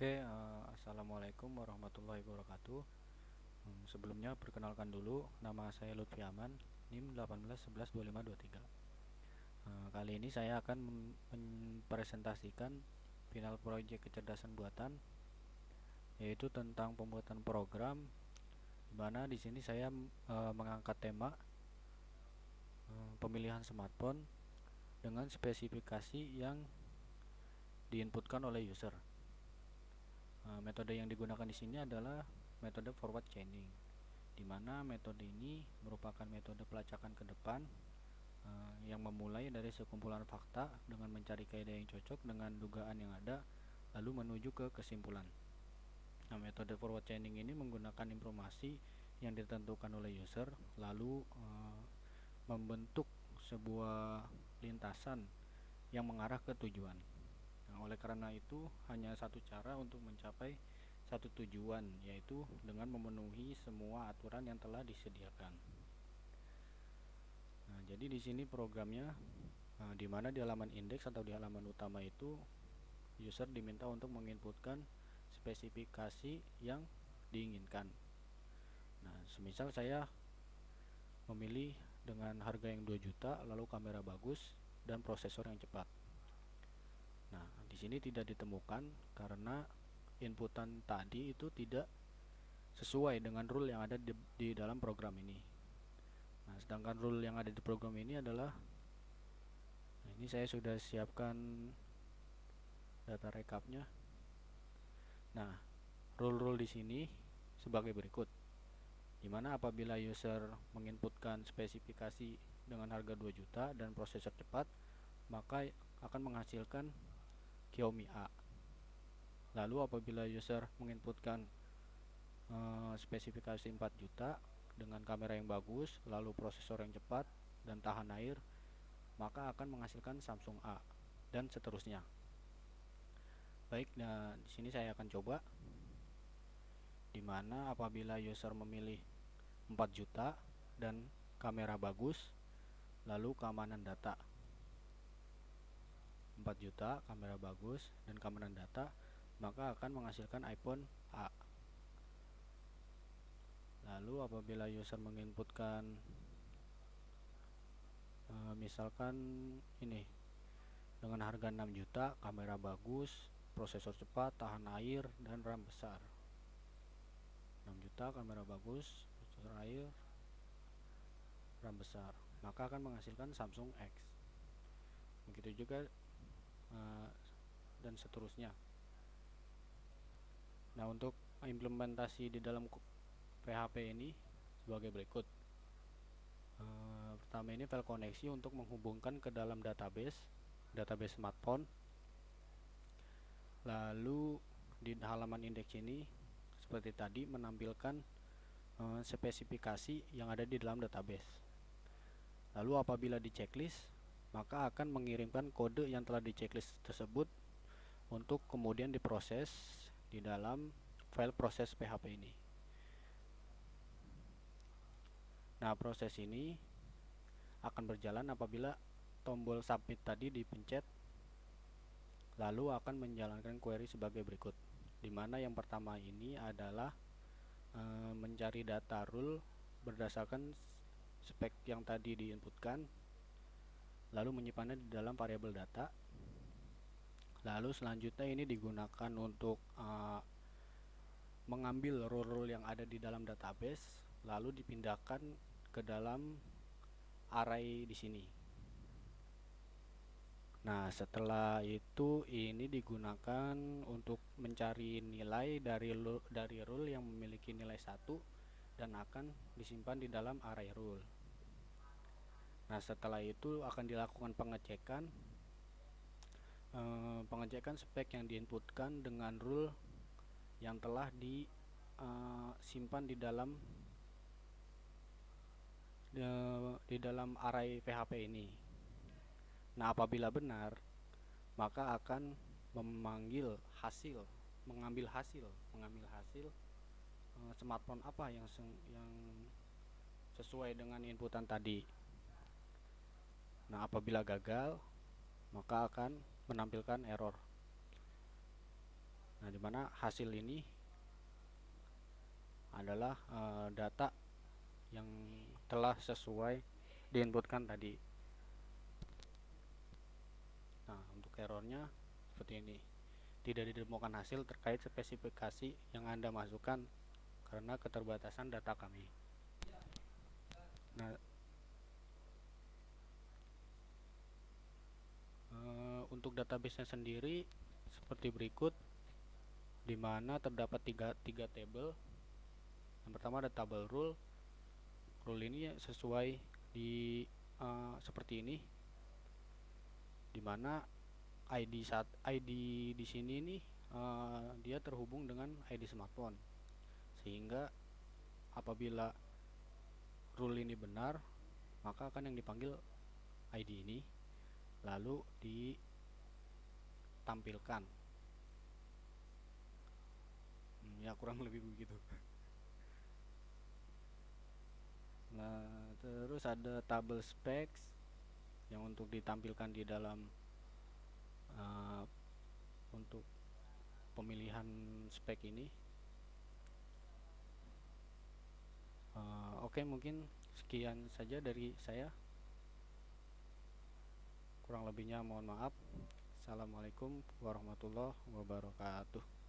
Assalamualaikum warahmatullahi wabarakatuh. Sebelumnya perkenalkan dulu, nama saya Lutfi Aman, NIM 18112523. Kali ini saya akan mempresentasikan final proyek kecerdasan buatan, yaitu tentang pembuatan program, di mana di sini saya mengangkat tema pemilihan smartphone dengan spesifikasi yang diinputkan oleh user. Metode yang digunakan di sini adalah metode forward chaining, di mana metode ini merupakan metode pelacakan ke depan yang memulai dari sekumpulan fakta dengan mencari kaidah yang cocok dengan dugaan yang ada, lalu menuju ke kesimpulan. Metode forward chaining ini menggunakan informasi yang ditentukan oleh user, lalu membentuk sebuah lintasan yang mengarah ke tujuan. Oleh karena itu, hanya satu cara untuk mencapai satu tujuan, yaitu dengan memenuhi semua aturan yang telah disediakan. Jadi di sini programnya, di mana di halaman indeks atau di halaman utama itu, user diminta untuk menginputkan spesifikasi yang diinginkan. Semisal saya memilih dengan harga yang 2 juta, lalu kamera bagus dan prosesor yang cepat. Di sini tidak ditemukan karena inputan tadi itu tidak sesuai dengan rule yang ada di dalam program ini. Sedangkan rule yang ada di program ini adalah, ini saya sudah siapkan data rekapnya. Rule-rule di sini sebagai berikut, dimana apabila user menginputkan spesifikasi dengan harga 2 juta dan prosesor cepat, maka akan menghasilkan Xiaomi A. Lalu apabila user menginputkan spesifikasi 4 juta dengan kamera yang bagus, lalu prosesor yang cepat dan tahan air, maka akan menghasilkan Samsung A, dan seterusnya. Baik, di sini saya akan coba, dimana apabila user memilih 4 juta dan kamera bagus, lalu keamanan data 4 juta, kamera bagus dan keamanan data, maka akan menghasilkan iPhone A. Lalu apabila user menginputkan misalkan ini dengan harga 6 juta, kamera bagus, prosesor cepat, tahan air dan RAM besar. 6 juta, kamera bagus, prosesor air, RAM besar, maka akan menghasilkan Samsung X. Begitu juga dan seterusnya. Untuk implementasi di dalam PHP ini sebagai berikut. Pertama, ini file koneksi untuk menghubungkan ke dalam database smartphone. Lalu di halaman indeks ini seperti tadi menampilkan spesifikasi yang ada di dalam database. Lalu apabila di checklist, maka akan mengirimkan kode yang telah di checklist tersebut untuk kemudian diproses di dalam file proses PHP ini. Proses ini akan berjalan apabila tombol submit tadi dipencet, lalu akan menjalankan query sebagai berikut, dimana yang pertama ini adalah mencari data rule berdasarkan spek yang tadi diinputkan, lalu menyimpannya di dalam variabel data. Lalu selanjutnya ini digunakan untuk mengambil rule-rule yang ada di dalam database, lalu dipindahkan ke dalam array di sini. Setelah itu ini digunakan untuk mencari nilai dari rule yang memiliki nilai 1 dan akan disimpan di dalam array rule. Setelah itu akan dilakukan pengecekan spek yang diinputkan dengan rule yang telah disimpan di dalam array PHP ini. Apabila benar, maka akan mengambil hasil smartphone apa yang sesuai dengan inputan tadi. Apabila gagal, maka akan menampilkan error. dimana hasil ini adalah data yang telah sesuai diinputkan tadi. Nah, untuk errornya seperti ini, tidak ditemukan hasil terkait spesifikasi yang Anda masukkan karena keterbatasan data kami. Nah, untuk database-nya sendiri seperti berikut, di mana terdapat tiga table. Yang pertama ada table rule. Rule ini sesuai di seperti ini, dimana ID di sini nih dia terhubung dengan ID smartphone, sehingga apabila rule ini benar, maka akan yang dipanggil ID ini lalu ditampilkan. Ya kurang lebih begitu. Nah, terus ada table specs yang untuk ditampilkan di dalam untuk pemilihan spek ini. Oke, mungkin sekian saja dari saya. Kurang lebihnya mohon maaf. Assalamualaikum warahmatullahi wabarakatuh.